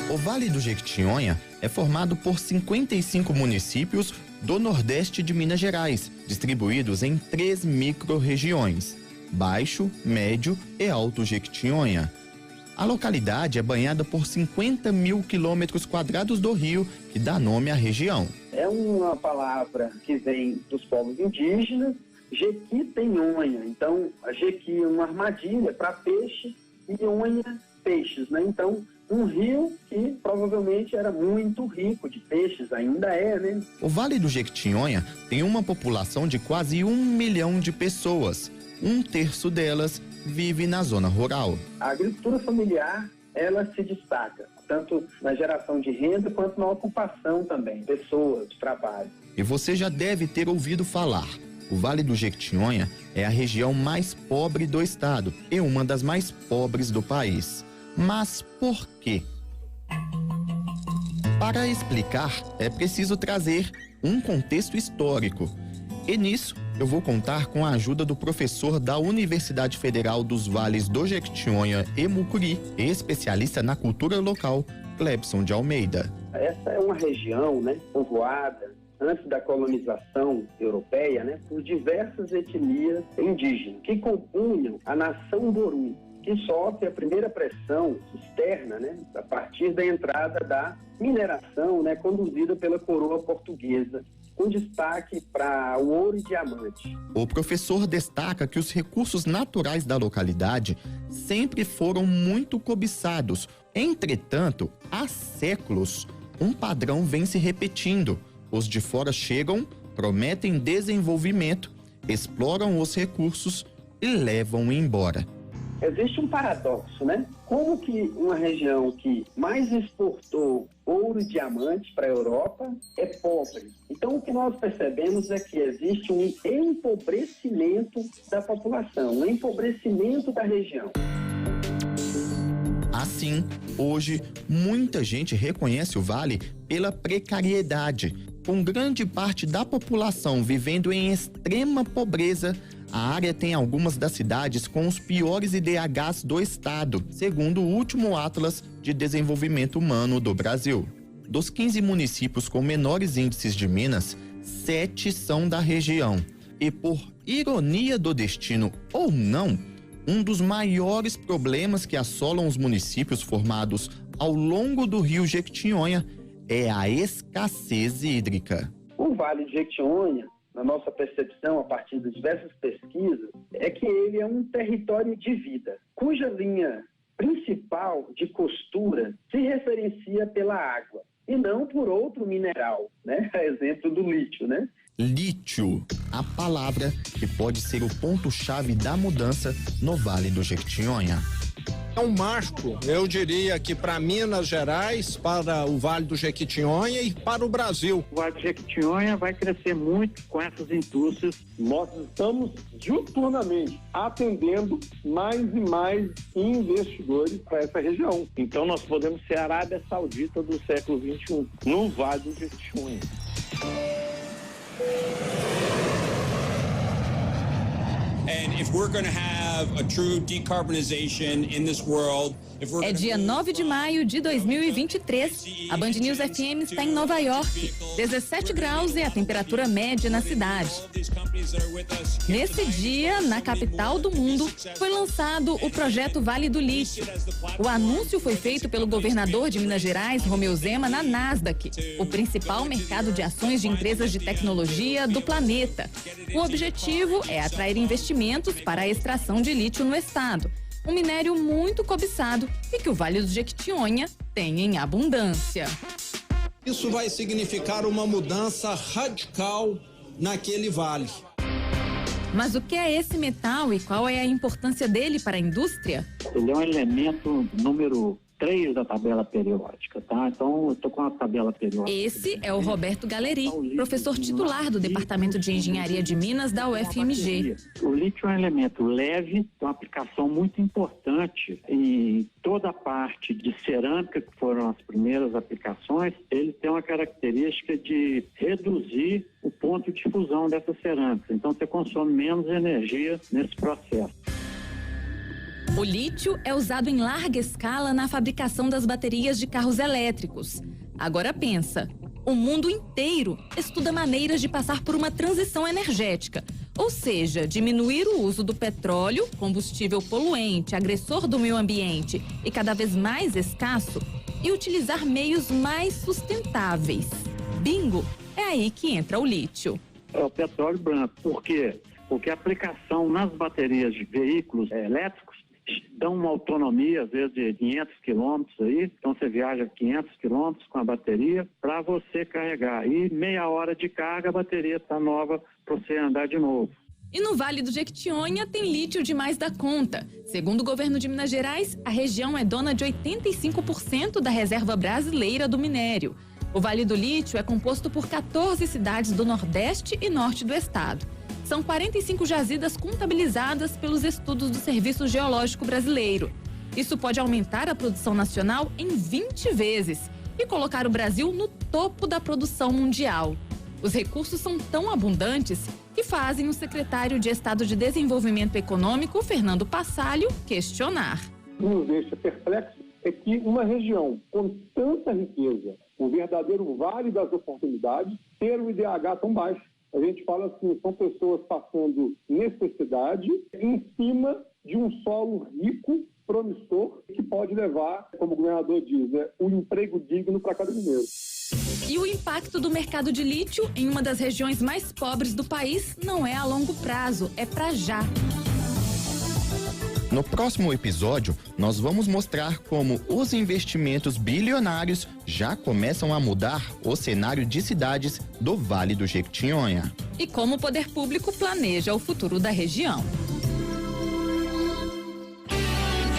O Vale do Jequitinhonha é formado por 55 municípios do Nordeste de Minas Gerais, distribuídos em 3 micro-regiões: Baixo, Médio e Alto Jequitinhonha. A localidade é banhada por 50 mil quilômetros quadrados do rio, que dá nome à região. É uma palavra que vem dos povos indígenas, Jequitinhonha. Então, a jequi é uma armadilha para peixe e onha, peixes, né? Então, um rio que provavelmente era muito rico de peixes, ainda é, né? O Vale do Jequitinhonha tem uma população de quase 1 milhão de pessoas. 1/3 delas vive na zona rural. A agricultura familiar, ela se destaca, tanto na geração de renda quanto na ocupação também, pessoas, trabalho. E você já deve ter ouvido falar. O Vale do Jequitinhonha é a região mais pobre do estado e uma das mais pobres do país. Mas por quê? Para explicar, é preciso trazer um contexto histórico. E nisso, eu vou contar com a ajuda do professor da Universidade Federal dos Vales do Jequitinhonha e Mucuri e especialista na cultura local, Clebson de Almeida. Essa é uma região, né, povoada antes da colonização europeia, né, por diversas etnias indígenas que compunham a nação Borui, que sofre a primeira pressão externa, né, a partir da entrada da mineração, né, conduzida pela coroa portuguesa, com destaque para o ouro e diamante. O professor destaca que os recursos naturais da localidade sempre foram muito cobiçados. Entretanto, há séculos, um padrão vem se repetindo. Os de fora chegam, prometem desenvolvimento, exploram os recursos e levam embora. Existe um paradoxo, né? Como que uma região que mais exportou ouro e diamante para a Europa é pobre? Então, o que nós percebemos é que existe um empobrecimento da população, um empobrecimento da região. Assim, hoje, muita gente reconhece o Vale pela precariedade. Com grande parte da população vivendo em extrema pobreza, a área tem algumas das cidades com os piores IDHs do estado, segundo o último Atlas de Desenvolvimento Humano do Brasil. Dos 15 municípios com menores índices de Minas, 7 são da região. E por ironia do destino ou não, um dos maiores problemas que assolam os municípios formados ao longo do rio Jequitinhonha é a escassez hídrica. O Vale de Jequitinhonha, na nossa percepção, a partir de diversas pesquisas, é que ele é um território de vida, cuja linha principal de costura se referencia pela água e não por outro mineral, né? A exemplo do lítio, né? Lítio, a palavra que pode ser o ponto-chave da mudança no Vale do Jequitinhonha. É um marco, eu diria que para Minas Gerais, para o Vale do Jequitinhonha e para o Brasil. O Vale do Jequitinhonha vai crescer muito com essas indústrias. Nós estamos diuturnamente atendendo mais e mais investidores para essa região. Então nós podemos ser a Arábia Saudita do século XXI, no Vale do Jequitinhonha. And if we're going to have a true decarbonization in this world, é dia 9 de maio de 2023. A Band News FM está em Nova York. 17 graus é a temperatura média na cidade. Nesse dia, na capital do mundo, foi lançado o projeto Vale do Lítio. O anúncio foi feito pelo governador de Minas Gerais, Romeu Zema, na Nasdaq, o principal mercado de ações de empresas de tecnologia do planeta. O objetivo é atrair investimentos para a extração de lítio no estado. Um minério muito cobiçado e que o Vale do Jequitinhonha tem em abundância. Isso vai significar uma mudança radical naquele vale. Mas o que é esse metal e qual é a importância dele para a indústria? Ele é um elemento número 3 da tabela periódica, tá? Então, eu tô com a tabela periódica. Esse é o Roberto Galeri, professor titular do Departamento de Engenharia de Minas da UFMG. O lítio é um elemento leve, tem uma aplicação muito importante em toda a parte de cerâmica, que foram as primeiras aplicações. Ele tem uma característica de reduzir o ponto de fusão dessa cerâmica. Então, você consome menos energia nesse processo. O lítio é usado em larga escala na fabricação das baterias de carros elétricos. Agora pensa, o mundo inteiro estuda maneiras de passar por uma transição energética, ou seja, diminuir o uso do petróleo, combustível poluente, agressor do meio ambiente e cada vez mais escasso, e utilizar meios mais sustentáveis. Bingo, é aí que entra o lítio. É o petróleo branco. Por quê? Porque a aplicação nas baterias de veículos elétricos dão uma autonomia, às vezes, de 500 quilômetros aí. Então, você viaja 500 quilômetros com a bateria para você carregar. E meia hora de carga, a bateria está nova para você andar de novo. E no Vale do Jequitinhonha tem lítio demais da conta. Segundo o governo de Minas Gerais, a região é dona de 85% da reserva brasileira do minério. O Vale do Lítio é composto por 14 cidades do Nordeste e Norte do estado. São 45 jazidas contabilizadas pelos estudos do Serviço Geológico Brasileiro. Isso pode aumentar a produção nacional em 20 vezes e colocar o Brasil no topo da produção mundial. Os recursos são tão abundantes que fazem o secretário de Estado de Desenvolvimento Econômico, Fernando Passalio, questionar. O que nos deixa perplexo é que uma região com tanta riqueza, o verdadeiro vale das oportunidades, ter um IDH tão baixo. A gente fala assim, são pessoas passando necessidade em cima de um solo rico, promissor, que pode levar, como o governador diz, um emprego digno para cada mineiro. E o impacto do mercado de lítio em uma das regiões mais pobres do país não é a longo prazo, é para já. No próximo episódio, nós vamos mostrar como os investimentos bilionários já começam a mudar o cenário de cidades do Vale do Jequitinhonha. E como o poder público planeja o futuro da região.